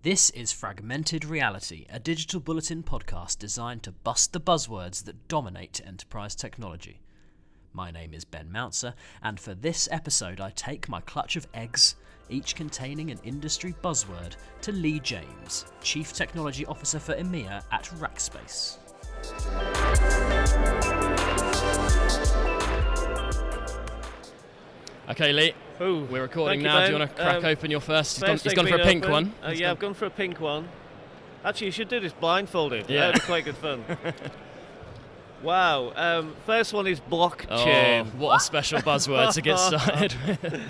This is Fragmented Reality, a digital bulletin podcast designed to bust the buzzwords that dominate enterprise technology. My name is Ben Mouncer, and for this episode I take my clutch of eggs, each containing an industry buzzword, to Lee James, Chief Technology Officer for EMEA at Rackspace. Okay, Lee, we're recording now. Do you want to crack open your first? He's gone for a pink one. I've gone for a pink one. Actually, you should do this blindfolded. Yeah. That'd be quite good fun. Wow. First one is blockchain. Oh, what a special buzzword to get started with.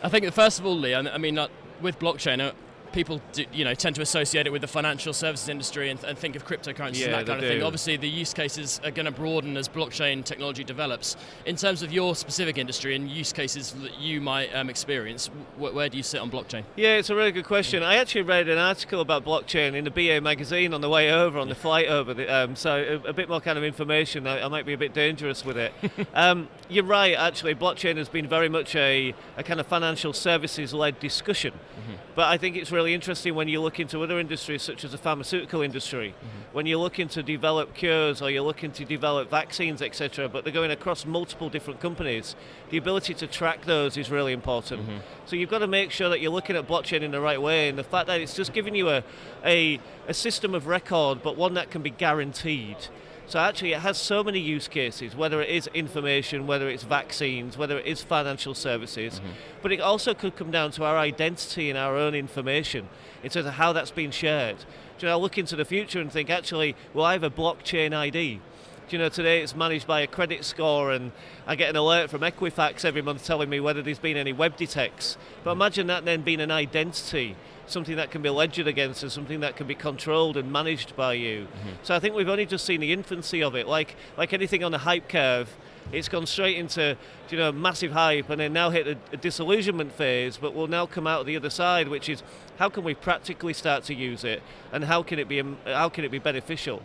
I think, first of all, Lee, I mean, with blockchain, people tend to associate it with the financial services industry and think of cryptocurrencies and that kind of thing. Obviously, the use cases are going to broaden as blockchain technology develops. In terms of your specific industry and use cases that you might experience, where do you sit on blockchain? Yeah, it's a really good question. I actually read an article about blockchain in the BA magazine on the way over, on the flight over, so a bit more kind of information. I might be a bit dangerous with it. You're right, actually, blockchain has been very much a kind of financial services-led discussion. But I think it's really interesting when you look into other industries such as the pharmaceutical industry, when you're looking to develop cures or you're looking to develop vaccines, etc., but they're going across multiple different companies, the ability to track those is really important. So you've got to make sure that you're looking at blockchain in the right way, and the fact that it's just giving you a system of record, but one that can be guaranteed. So actually it has so many use cases, whether it is information, whether it's vaccines, whether it is financial services, but it also could come down to our identity and our own information in terms of how that's been shared. Do you know, I look into the future and think, actually, well, I have a blockchain ID. Do you know, today it's managed by a credit score, and I get an alert from Equifax every month telling me whether there's been any web detects. But imagine that then being an identity, something that can be ledgered against and something that can be controlled and managed by you. So I think we've only just seen the infancy of it. Like anything on the hype curve, it's gone straight into massive hype and then now hit a disillusionment phase, but will now come out of the other side, which is how can we practically start to use it and how can it be beneficial?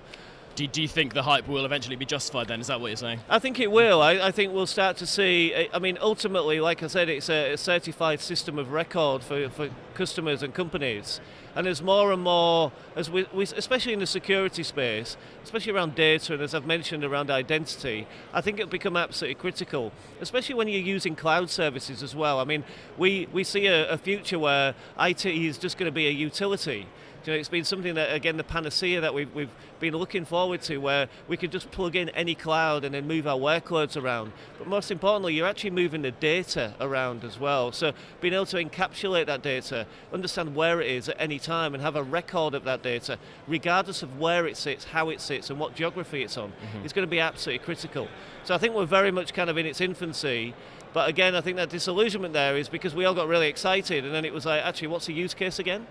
Do you think the hype will eventually be justified then? Is that what you're saying? I think it will. I think we'll start to see, I mean, ultimately, like I said, it's a certified system of record for customers and companies. And there's more and more, as we especially in the security space, especially around data and as I've mentioned around identity, I think it'll become absolutely critical, especially when you're using cloud services as well. I mean, we see a future where IT is just going to be a utility. It's been something that, again, the panacea that we've been looking forward to, where we could just plug in any cloud and then move our workloads around. But most importantly, you're actually moving the data around as well. So being able to encapsulate that data, understand where it is at any time and have a record of that data, regardless of where it sits, how it sits and what geography it's on, is going to be absolutely critical. So I think we're very much kind of in its infancy. But again, I think that disillusionment there is because we all got really excited and then it was like, actually, what's the use case again?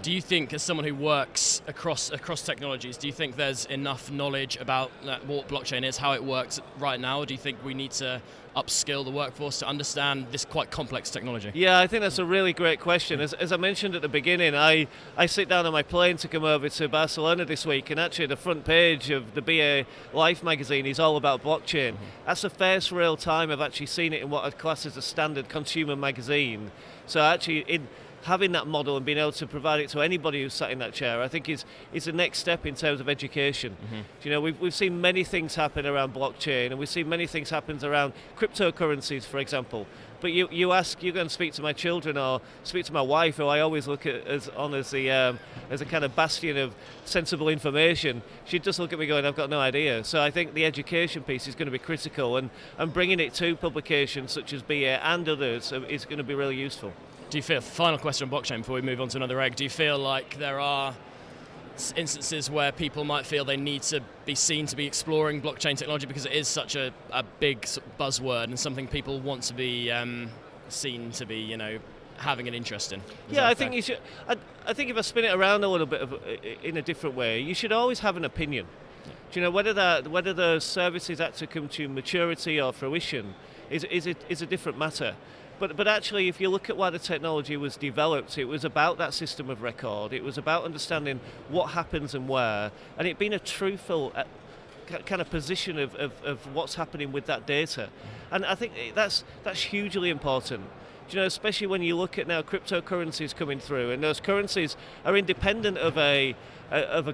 Do you think, as someone who works across technologies, do you think there's enough knowledge about what blockchain is, how it works right now, or do you think we need to upskill the workforce to understand this quite complex technology? Yeah, I think that's a really great question. As I mentioned at the beginning, I sit down on my plane to come over to Barcelona this week, and actually the front page of the BA Life magazine is all about blockchain. That's the first real time I've actually seen it in what I'd class as a standard consumer magazine. So actually, having that model and being able to provide it to anybody who's sat in that chair, I think is the next step in terms of education. We've seen many things happen around blockchain, and we've seen many things happen around cryptocurrencies, for example. But you go and speak to my children or speak to my wife, who I always look at as a kind of bastion of sensible information. She'd just look at me going, I've got no idea. So I think the education piece is going to be critical, and bringing it to publications such as BA and others is going to be really useful. Do you feel, final question on blockchain before we move on to another egg, do you feel like there are instances where people might feel they need to be seen to be exploring blockchain technology because it is such a big buzzword and something people want to be seen to be, having an interest in? I think you should. I think if I spin it around a little bit in a different way, you should always have an opinion. Do whether the services actually come to maturity or fruition is a different matter. But actually, if you look at why the technology was developed, it was about that system of record. It was about understanding what happens and where, and it being a truthful kind of position of what's happening with that data. And I think that's hugely important. Especially when you look at now cryptocurrencies coming through, and those currencies are independent of a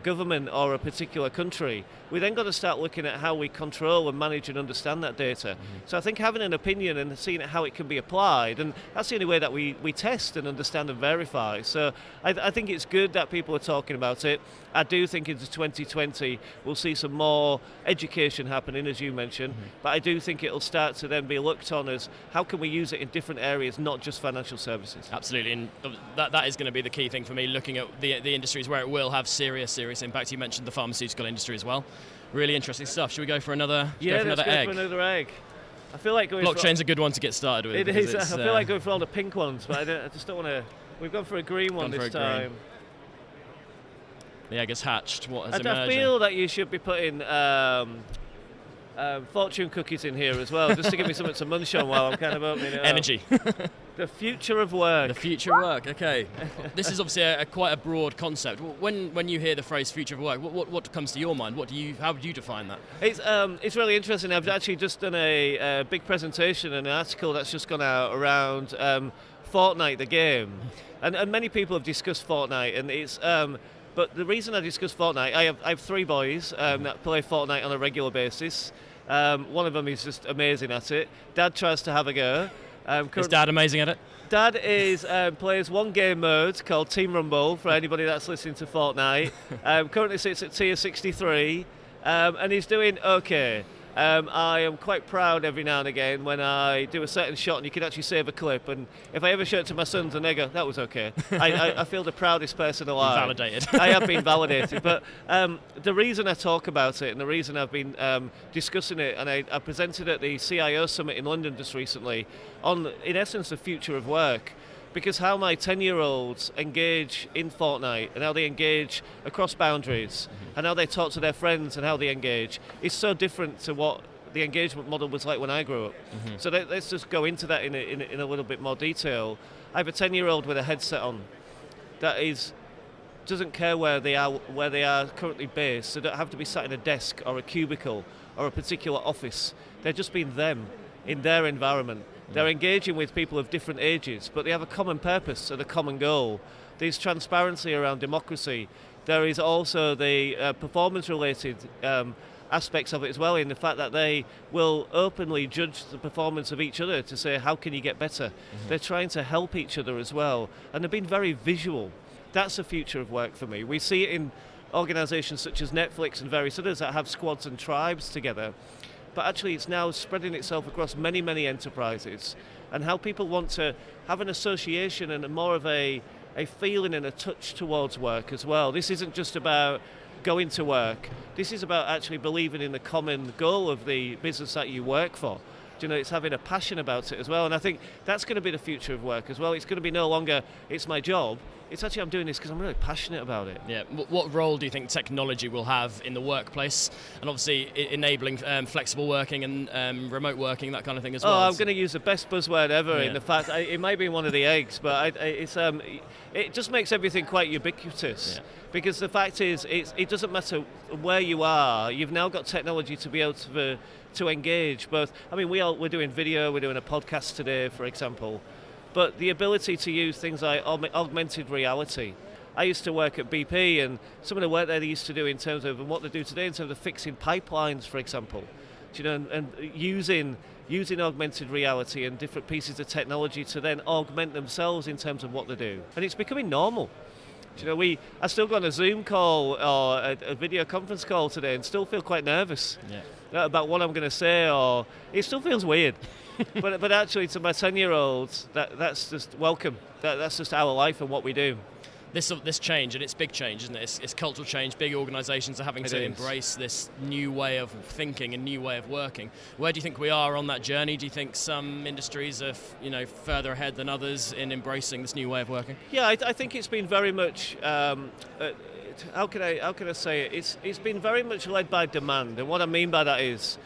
government or a particular country. We then got to start looking at how we control and manage and understand that data. So I think having an opinion and seeing how it can be applied, and that's the only way that we test and understand and verify. So I think it's good that people are talking about it. I do think into 2020 we'll see some more education happening, as you mentioned, but I do think it'll start to then be looked on as how can we use it in different areas, not just financial services. Absolutely, and that is going to be the key thing for me, looking at the industries where it will have serious impact. You mentioned the pharmaceutical industry as well. Really interesting stuff. Should we go for another egg? Let's go for another egg. I feel like blockchain's a good one to get started with. It is. I feel like going for all the pink ones, but I just don't want to. We've gone for a green one this time. The egg has hatched. What has emerged? I feel that you should be putting fortune cookies in here as well, just to give me something to munch on while I'm kind of opening it Energy. The future of work. The future of work. Okay. This is obviously quite a broad concept. When you hear the phrase future of work, what comes to your mind? How would you define that? It's really interesting. I've actually just done a big presentation, an article that's just gone out around Fortnite, the game, and many people have discussed Fortnite, and it's. But the reason I discuss Fortnite, I have 3 boys that play Fortnite on a regular basis. One of them is just amazing at it. Dad tries to have a go. Is Dad amazing at it? Dad plays one game mode called Team Rumble for anybody that's listening to Fortnite. Currently sits at tier 63, and he's doing okay. I am quite proud every now and again when I do a certain shot and you can actually save a clip, and if I ever show it to my sons and they go, that was okay, I feel the proudest person alive. Validated. I have been validated, but the reason I talk about it and the reason I've been discussing it, and I presented at the CIO Summit in London just recently on, in essence, the future of work. Because how my 10-year-olds engage in Fortnite and how they engage across boundaries and how they talk to their friends and how they engage is so different to what the engagement model was like when I grew up. So let's just go into that in a little bit more detail. I have a 10-year-old with a headset on that doesn't care where they are currently based. They don't have to be sat in a desk or a cubicle or a particular office. They're just being them in their environment. They're engaging with people of different ages, but they have a common purpose and a common goal. There's transparency around democracy. There is also the performance-related aspects of it as well, in the fact that they will openly judge the performance of each other to say, how can you get better? They're trying to help each other as well, and they've been very visual. That's the future of work for me. We see it in organisations such as Netflix and various others that have squads and tribes together. But actually it's now spreading itself across many, many enterprises, and how people want to have an association and more of a feeling and a touch towards work as well. This isn't just about going to work. This is about actually believing in the common goal of the business that you work for. It's having a passion about it as well, and I think that's going to be the future of work as well. It's going to be no longer, it's my job. It's actually, I'm doing this because I'm really passionate about it. Yeah. What role do you think technology will have in the workplace, and obviously enabling flexible working and remote working, that kind of thing as well? I'm going to use the best buzzword ever in the fact, it might be one of the eggs, but it just makes everything quite ubiquitous. Yeah. Because the fact is, it doesn't matter where you are, you've now got technology to be able to engage both. I mean, we're doing video, we're doing a podcast today, for example. But the ability to use things like augmented reality. I used to work at BP, and some of the work they used to do in terms of, and what they do today in terms of fixing pipelines, for example, and using augmented reality and different pieces of technology to then augment themselves in terms of what they do. And it's becoming normal. I still got a Zoom call or a video conference call today and still feel quite nervous about what I'm going to say, or it still feels weird. but actually, to my 10-year-olds, that's just welcome. That's just our life and what we do. This change, and it's big change, isn't it? It's cultural change. Big organisations are having to embrace this new way of thinking and new way of working. Where do you think we are on that journey? Do you think some industries are further ahead than others in embracing this new way of working? Yeah, I think it's been very much. How can I say it? It's been very much led by demand, and what I mean by that is,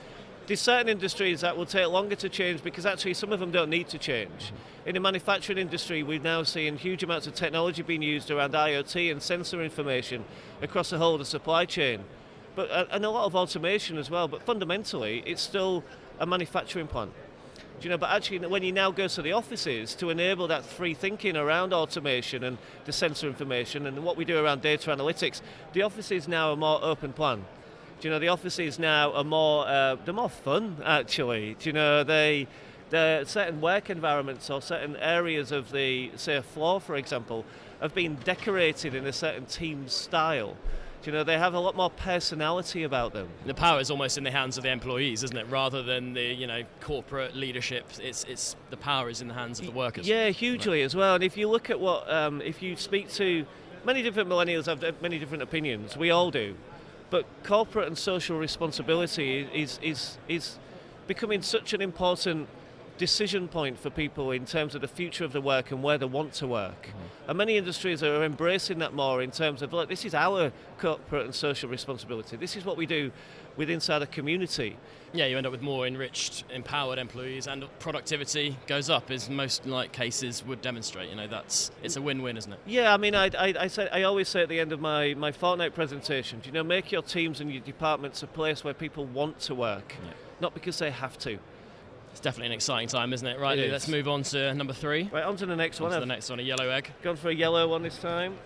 there's certain industries that will take longer to change because actually some of them don't need to change. In the manufacturing industry, we're now seeing huge amounts of technology being used around IoT and sensor information across the whole of the supply chain, and a lot of automation as well. But fundamentally, it's still a manufacturing plant. But actually, when you now go to the offices to enable that free thinking around automation and the sensor information and what we do around data analytics, the offices now are more open plan. The offices now are more, they're more fun, actually. The certain work environments or certain areas of the, say, a floor, for example, have been decorated in a certain team style. They have a lot more personality about them. The power is almost in the hands of the employees, isn't it? Rather than the corporate leadership, it's the power is in the hands of the workers. Yeah, hugely as well. And if you look at what, if you speak to many different millennials, have many different opinions. We all do, but corporate and social responsibility is becoming such an important decision point for people in terms of the future of the work and where they want to work. Mm-hmm. And many industries are embracing that more in terms of, look, this is our corporate and social responsibility. This is what we do inside a community. Yeah, you end up with more enriched, empowered employees, and productivity goes up, as most cases would demonstrate. It's a win-win, isn't it? Yeah, I mean, I always say at the end of my fortnight presentation, make your teams and your departments a place where people want to work, not because they have to. It's definitely an exciting time, isn't it? Right, let's move on to number 3. Right, on to the next one. The next one, a yellow egg. Gone for a yellow one this time.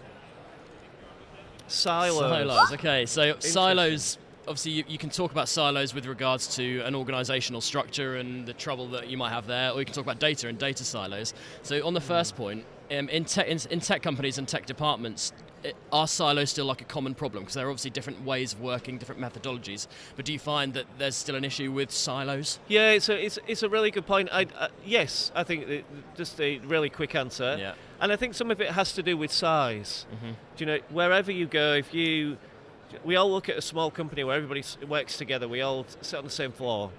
Silos. Okay, so silos, obviously you can talk about silos with regards to an organisational structure and the trouble that you might have there, or you can talk about data and data silos. So on the first point, in tech companies and tech departments, are silos still like a common problem? Because there are obviously different ways of working, different methodologies. But do you find that there's still an issue with silos? Yeah, it's a really good point. Yes, I think just a really quick answer. Yeah. And I think some of it has to do with size. Mm-hmm. Wherever you go, we all look at a small company where everybody works together. We all sit on the same floor.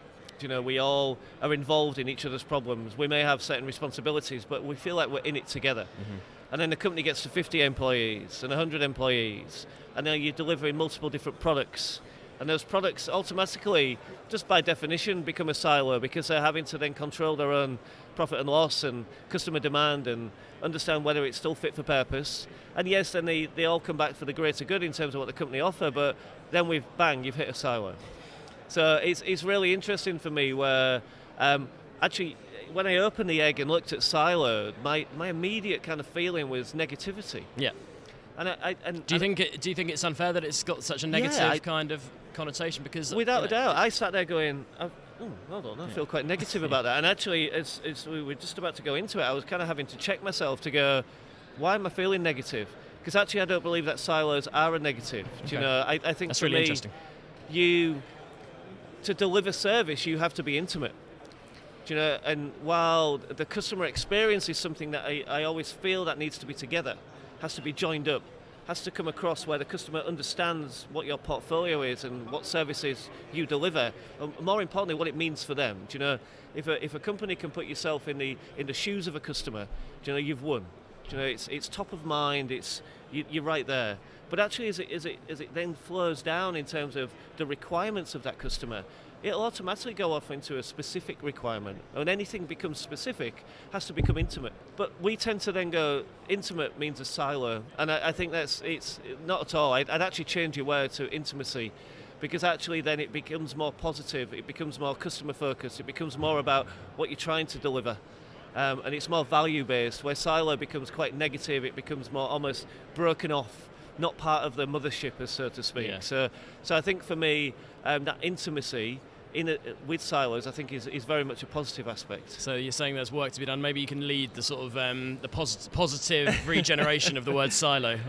We all are involved in each other's problems. We may have certain responsibilities, but we feel like we're in it together. Mm-hmm. And then the company gets to 50 employees and 100 employees, and now you're delivering multiple different products. And those products automatically, just by definition, become a silo because they're having to then control their own profit and loss and customer demand and understand whether it's still fit for purpose. And yes, then they all come back for the greater good in terms of what the company offer, but then you've hit a silo. So it's really interesting for me where actually when I opened the egg and looked at silo, my immediate kind of feeling was negativity. Yeah. And do you think it's unfair that it's got such a negative kind of connotation? Because without a doubt, I sat there going, hold on, I feel quite negative about that. And actually, as we were just about to go into it, I was kind of having to check myself to go, why am I feeling negative? Because actually, I don't believe that silos are a negative. Okay. I think that's for really me, interesting. To deliver service, you have to be intimate. And while the customer experience is something that I always feel that needs to be together, has to be joined up, has to come across where the customer understands what your portfolio is and what services you deliver, and more importantly, what it means for them. If a company can put yourself in the shoes of a customer, you've won. It's top of mind. You're right there. But actually, as it then flows down in terms of the requirements of that customer, it'll automatically go off into a specific requirement. And anything becomes specific has to become intimate. But we tend to then go, intimate means a silo. And I think it's not at all. I'd actually change your word to intimacy, because actually then it becomes more positive, it becomes more customer focused, it becomes more about what you're trying to deliver. And it's more value based, where silo becomes quite negative, it becomes more almost broken off, not part of the mothership, as so to speak. Yeah. So I think for me, that intimacy with silos, I think is very much a positive aspect. So you're saying there's work to be done. Maybe you can lead the sort of the positive regeneration of the word silo.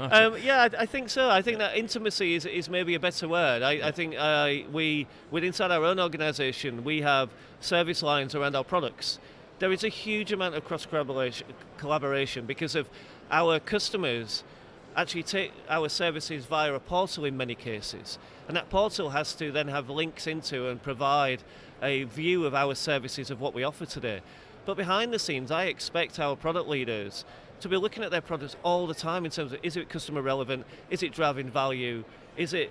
Yeah, I think so. I think that intimacy is maybe a better word. I think inside our own organisation, we have service lines around our products. There is a huge amount of collaboration because of our customers actually take our services via a portal in many cases, and that portal has to then have links into and provide a view of our services of what we offer today. But behind the scenes, I expect our product leaders to be looking at their products all the time in terms of, is it customer relevant, is it driving value, is it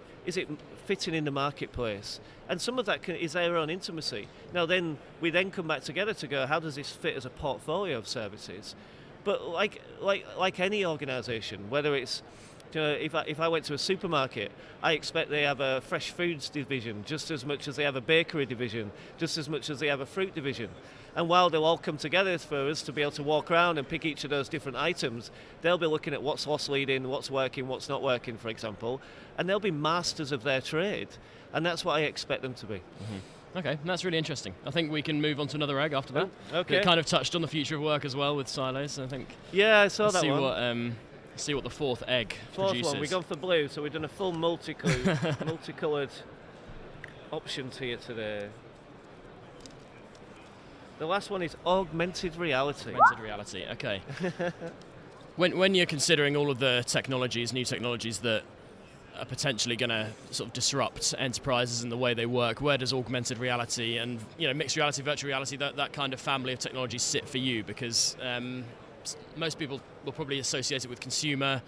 fitting in the marketplace? And some of that is their own intimacy. Now then, we then come back together to go, how does this fit as a portfolio of services? But like any organisation, whether it's, if I went to a supermarket, I expect they have a fresh foods division just as much as they have a bakery division, just as much as they have a fruit division. And while they'll all come together for us to be able to walk around and pick each of those different items, they'll be looking at what's loss leading, what's working, what's not working, for example, and they'll be masters of their trade. And that's what I expect them to be. Mm-hmm. Okay, that's really interesting. I think we can move on to another egg after that. Okay. It kind of touched on the future of work as well with silos, I think. Yeah, I saw that one. See what the fourth egg produces. Fourth one, we've gone for blue, so we've done a full multicoloured options here today. The last one is augmented reality. Augmented reality, okay. When you're considering all of the new technologies that are potentially going to sort of disrupt enterprises and the way they work, where does augmented reality and mixed reality, virtual reality, that kind of family of technologies sit for you? Because most people will probably associate it with consumer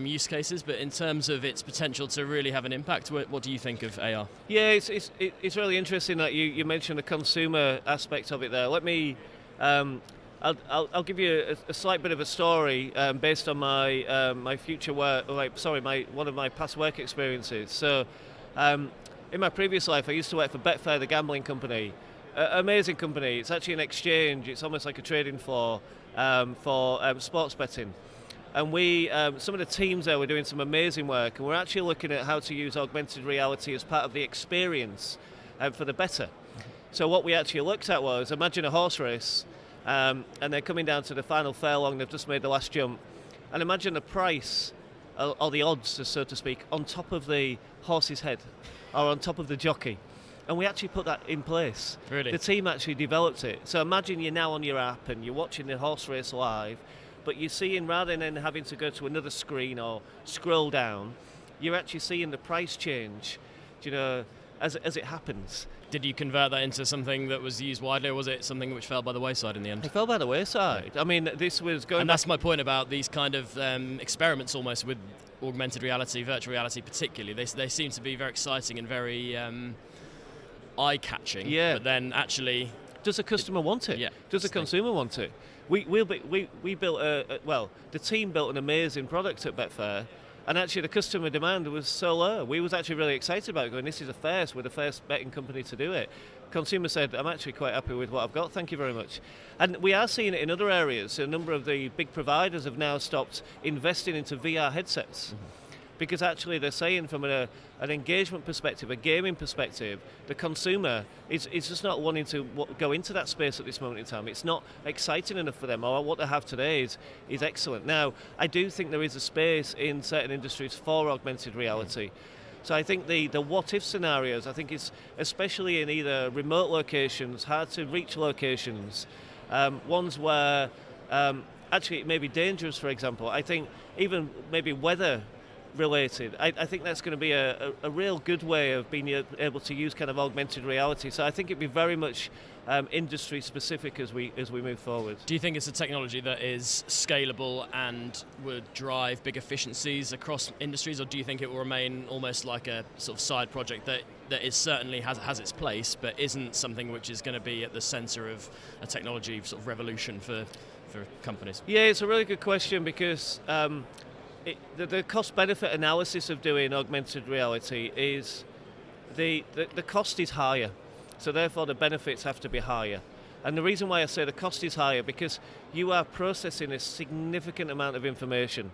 use cases, but in terms of its potential to really have an impact, what do you think of AR? Yeah, it's really interesting that you mentioned the consumer aspect of it there. Let me, I'll give you a slight bit of a story based on my future work, one of my past work experiences. So, in my previous life, I used to work for Betfair, the gambling company. Amazing company. It's actually an exchange. It's almost like a trading floor for sports betting. And some of the teams there were doing some amazing work, and we're actually looking at how to use augmented reality as part of the experience for the bettor. So what we actually looked at was, imagine a horse race, and they're coming down to the final furlong, they've just made the last jump, and imagine the price, or the odds, so to speak, on top of the horse's head, or on top of the jockey. And we actually put that in place. Really? The team actually developed it. So imagine you're now on your app, and you're watching the horse race live, but you're seeing, rather than having to go to another screen or scroll down, you're actually seeing the price change, as it happens. Did you convert that into something that was used widely, or was it something which fell by the wayside in the end? It fell by the wayside. I mean, this was going. And that's my point about these kind of experiments, almost with augmented reality, virtual reality, particularly. They seem to be very exciting and very eye-catching. Yeah. But then actually, does the customer want it? Yeah. Does the consumer want it? We built the team built an amazing product at Betfair, and actually the customer demand was so low. We was actually really excited about it, going, this is a first, we're the first betting company to do it. Consumer said, I'm actually quite happy with what I've got, thank you very much. And we are seeing it in other areas. A number of the big providers have now stopped investing into VR headsets. Mm-hmm. Because actually they're saying from an engagement perspective, a gaming perspective, the consumer is just not wanting to go into that space at this moment in time. It's not exciting enough for them, or what they have today is excellent. Now, I do think there is a space in certain industries for augmented reality. So I think the what-if scenarios, I think it's especially in either remote locations, hard-to-reach locations, ones where actually it may be dangerous, for example. I think even maybe weather related. I think that's going to be a real good way of being able to use kind of augmented reality. So I think it'd be very much industry specific as we move forward. Do you think it's a technology that is scalable and would drive big efficiencies across industries, or do you think it will remain almost like a sort of side project that is certainly has its place, but isn't something which is going to be at the centre of a technology sort of revolution for companies? Yeah, it's a really good question, because the cost-benefit analysis of doing augmented reality is the cost is higher, so therefore the benefits have to be higher. And the reason why I say the cost is higher, because you are processing a significant amount of information.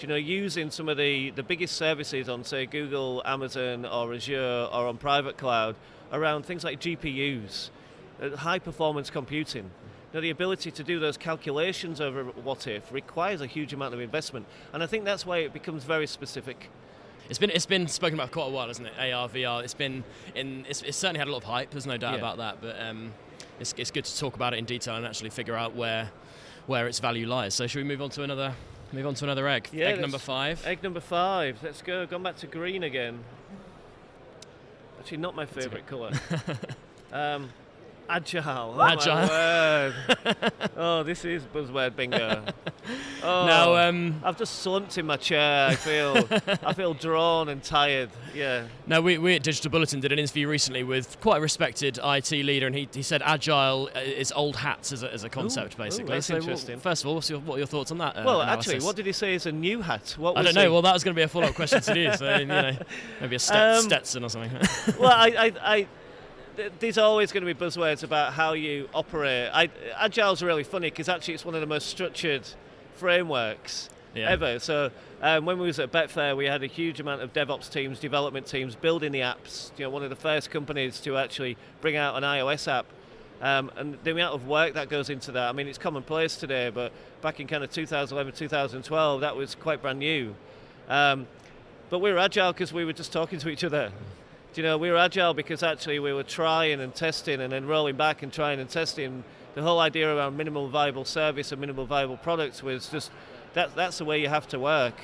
Using some of the biggest services on, say, Google, Amazon, or Azure, or on private cloud, around things like GPUs, high-performance computing. The ability to do those calculations over what if requires a huge amount of investment, and I think that's why it becomes very specific. It's been spoken about quite a while, hasn't it? AR, VR. It's certainly had a lot of hype. There's no doubt about that, but it's good to talk about it in detail and actually figure out where its value lies. So should we move on to another egg? Yeah, egg number 5. Egg number 5. Let's go. Gone back to green again. Actually, not my favourite colour. Agile. Agile. My word. Oh, this is buzzword bingo. Oh, now, I've just slumped in my chair. I feel drawn and tired. Yeah. Now, we at Digital Bulletin did an interview recently with quite a respected IT leader, and he said agile is old hats as a concept, basically. That's interesting. First of all, what are your thoughts on that? Well, analysis? Actually, what did he say is a new hat? I don't know. Well, that was going to be a follow-up question to you. So maybe a Stetson or something. Well, there's always going to be buzzwords about how you operate. Agile's really funny because actually it's one of the most structured frameworks ever. So when we was at Betfair, we had a huge amount of DevOps teams, development teams building the apps. One of the first companies to actually bring out an iOS app. And the amount of work that goes into that, I mean, it's commonplace today, but back in kind of 2011, 2012, that was quite brand new. But we were agile because we were just talking to each other. We were agile because actually we were trying and testing and then rolling back and trying and testing. The whole idea around minimal viable service and minimal viable products was just, that's the way you have to work.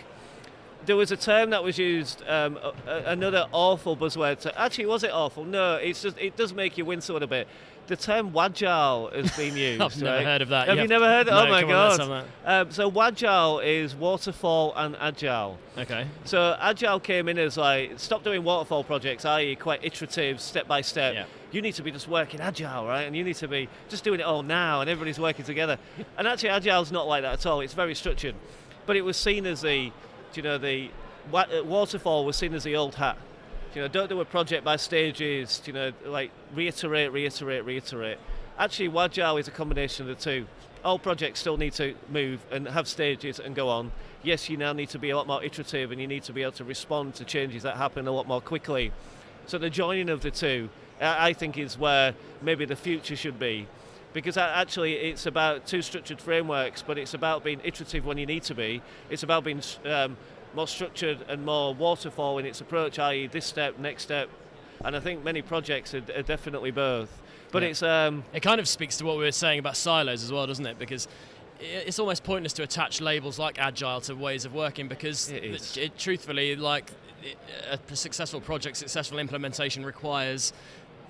There was a term that was used, another awful buzzword. Actually, was it awful? No, it does make you wince a little bit. The term Wagile has been used. I've never heard of that. Have you never heard it? No, oh my God. So Wagile is waterfall and agile. Okay. So agile came in as like, stop doing waterfall projects, i.e. quite iterative, step by step. Yeah. You need to be just working agile, right? And you need to be just doing it all now and everybody's working together. And actually agile's not like that at all. It's very structured. But it was seen as the waterfall was seen as the old hat. Don't do a project by stages, like reiterate. Actually, Agile is a combination of the two. All projects still need to move and have stages and go on. Yes, you now need to be a lot more iterative and you need to be able to respond to changes that happen a lot more quickly. So the joining of the two, I think, is where maybe the future should be. Because actually it's about two structured frameworks, but it's about being iterative when you need to be. It's about being more structured and more waterfall in its approach, i.e. this step, next step. And I think many projects are definitely both. But it's... It kind of speaks to what we were saying about silos as well, doesn't it? Because it's almost pointless to attach labels like agile to ways of working because truthfully, a successful project, successful implementation requires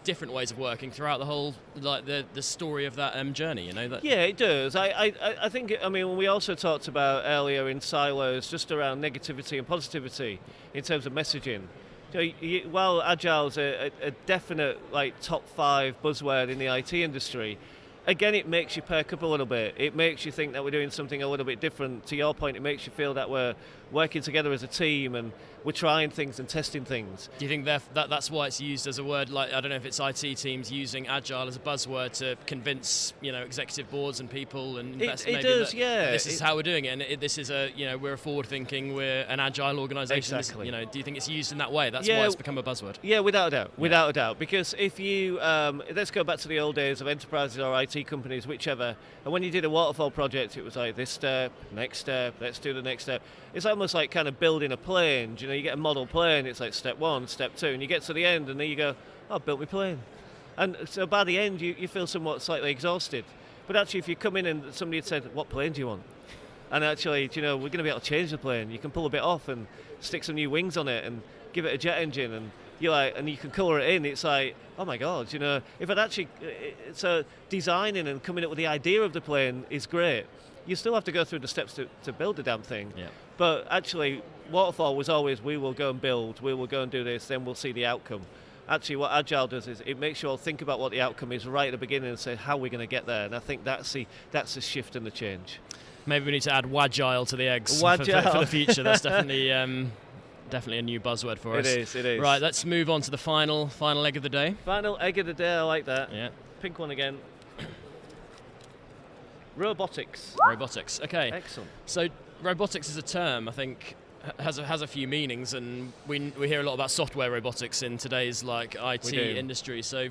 different ways of working throughout the whole, the story of that journey, Yeah, it does. I think, when we also talked about earlier in silos just around negativity and positivity in terms of messaging. While agile's a definite top 5 buzzword in the IT industry, again, it makes you perk up a little bit. It makes you think that we're doing something a little bit different. To your point, it makes you feel that we're working together as a team and we're trying things and testing things. Do you think that's why it's used as a word? I don't know if it's IT teams using agile as a buzzword to convince executive boards and people and investors. It does, yeah. This is how we're doing it, and this is we're a forward-thinking, we're an agile organisation. Exactly. Do you think it's used in that way? That's why it's become a buzzword. Yeah, without a doubt. Because if you let's go back to the old days of enterprises or IT companies, whichever. And when you did a waterfall project, it was like this step, next step, let's do the next step. It's almost like kind of building a plane. You get a model plane, it's like step 1, step 2, and you get to the end and then you go, oh, I built my plane. And so by the end you feel somewhat slightly exhausted. But actually if you come in and somebody had said, what plane do you want? And actually, we're going to be able to change the plane. You can pull a bit off and stick some new wings on it and give it a jet engine and and you can colour it in. It's like, oh my God, if I'd actually, so designing and coming up with the idea of the plane is great. You still have to go through the steps to build the damn thing. Yeah. But actually, waterfall was always, we will go and build, we will go and do this, then we'll see the outcome. Actually, what Agile does is it makes you all think about what the outcome is right at the beginning and say, how are we going to get there? And I think that's the shift and the change. Maybe we need to add Wagile to the eggs for the future. That's definitely a new buzzword for us. It is. Right, let's move on to the final egg of the day. Final egg of the day, I like that. Yeah. Pink one again. Robotics. Okay. Excellent. So robotics is a term, I think, has a few meanings, and we hear a lot about software robotics in today's IT industry. So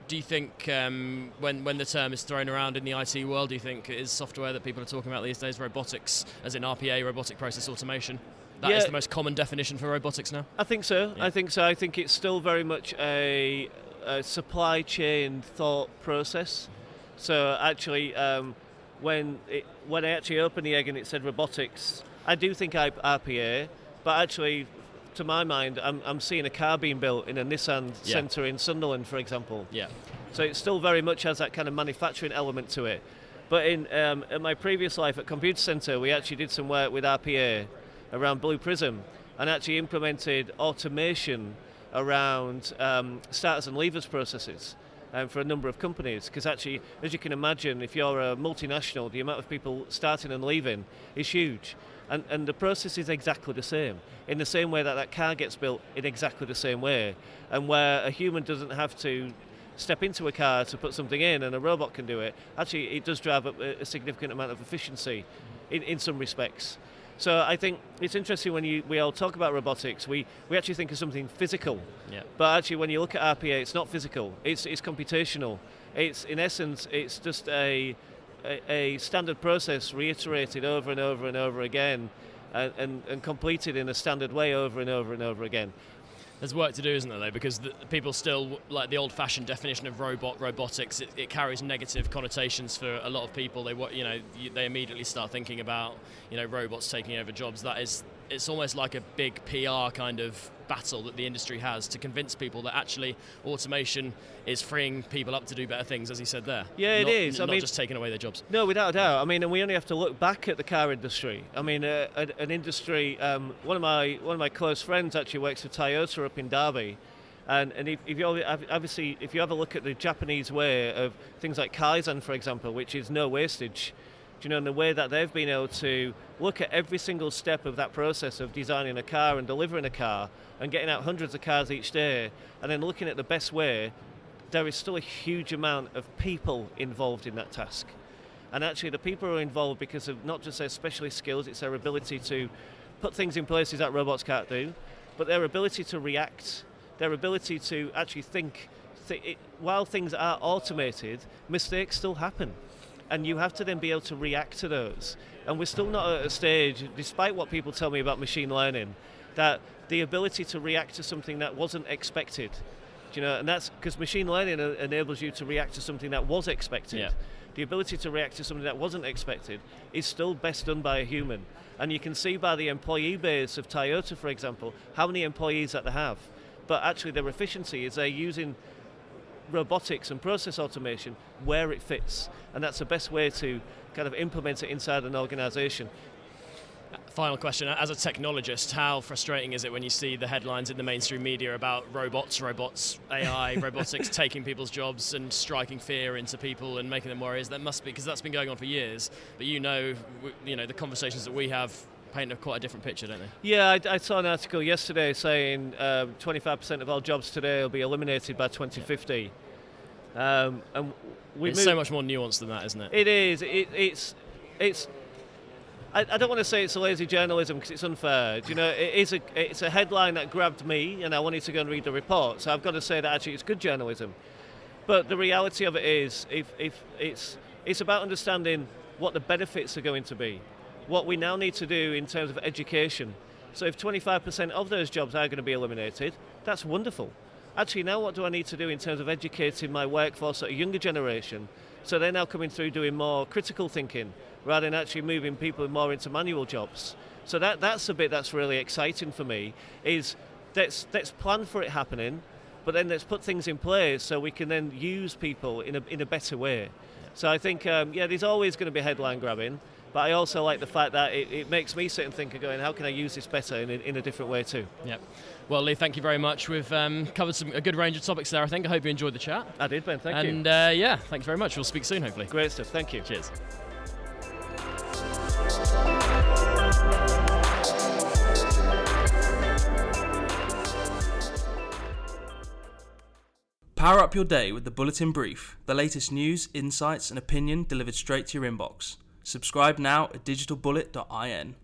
do you think when the term is thrown around in the IT world, do you think it is software that people are talking about these days, robotics, as in RPA, robotic process automation? That is the most common definition for robotics now? I think so. Yeah. I think it's still very much a supply chain thought process. So actually, when I actually opened the egg and it said robotics, I do think RPA, but actually, to my mind, I'm seeing a car being built in a Nissan centre in Sunderland, for example. Yeah. So it still very much has that kind of manufacturing element to it. But in my previous life at Computer Centre, we actually did some work with RPA around Blue Prism and actually implemented automation around starters and leavers processes for a number of companies. Because actually, as you can imagine, if you're a multinational, the amount of people starting and leaving is huge. And the process is exactly the same, in the same way that car gets built in exactly the same way, and where a human doesn't have to step into a car to put something in and a robot can do it, actually it does drive up a significant amount of efficiency in some respects. So I think it's interesting when we all talk about robotics, we actually think of something physical. Yeah. But actually when you look at RPA, it's not physical, it's computational. It's, in essence, it's just a standard process reiterated over and over and over again and completed in a standard way over and over and over again. There's work to do, isn't there, though, because people still, like the old-fashioned definition of robotics, it carries negative connotations for a lot of people. They immediately start thinking about, robots taking over jobs. It's almost like a big PR kind of battle that the industry has to convince people that actually automation is freeing people up to do better things, as he said there. Yeah, it is. Not just taking away their jobs. No, without a doubt. I mean, and we only have to look back at the car industry. I mean, an industry. One of my close friends actually works for Toyota up in Derby, and if you have a look at the Japanese way of things like Kaizen, for example, which is no wastage. And the way that they've been able to look at every single step of that process of designing a car and delivering a car and getting out hundreds of cars each day and then looking at the best way, there is still a huge amount of people involved in that task. And actually the people are involved because of not just their specialist skills, it's their ability to put things in places that robots can't do, but their ability to react, their ability to actually think. While things are automated, mistakes still happen. And you have to then be able to react to those. And we're still not at a stage, despite what people tell me about machine learning, that the ability to react to something that wasn't expected, and that's because machine learning enables you to react to something that was expected. Yeah. The ability to react to something that wasn't expected is still best done by a human. And you can see by the employee base of Toyota, for example, how many employees that they have. But actually their efficiency is they're using robotics and process automation where it fits, and that's the best way to kind of implement it inside an organization. Final question, as a technologist, how frustrating is it when you see the headlines in the mainstream media about robots, AI, robotics taking people's jobs and striking fear into people and making them warriors? That must be, because that's been going on for years, but the conversations that we have paint quite a different picture, don't they? Yeah, I saw an article yesterday saying 25% of all jobs today will be eliminated by 2050. Yeah. And it's so much more nuanced than that, isn't it? It is. It's. I don't want to say it's a lazy journalism because it's unfair. It's a headline that grabbed me, and I wanted to go and read the report. So I've got to say that actually it's good journalism. But the reality of it is, if it's about understanding what the benefits are going to be. What we now need to do in terms of education. So if 25% of those jobs are going to be eliminated, that's wonderful. Actually, now what do I need to do in terms of educating my workforce at a younger generation so they're now coming through doing more critical thinking rather than actually moving people more into manual jobs. So that's the bit that's really exciting for me, is let's plan for it happening, but then let's put things in place so we can then use people in a better way. So I think, there's always going to be headline grabbing, but I also like the fact that it makes me sit and think of going, how can I use this better in a different way too? Yep. Well, Lee, thank you very much. We've covered a good range of topics there, I think. I hope you enjoyed the chat. I did, Ben. Thank you. And thanks very much. We'll speak soon, hopefully. Great stuff. Thank you. Cheers. Power up your day with the Bulletin Brief, the latest news, insights and opinion delivered straight to your inbox. Subscribe now at digitalbullet.in.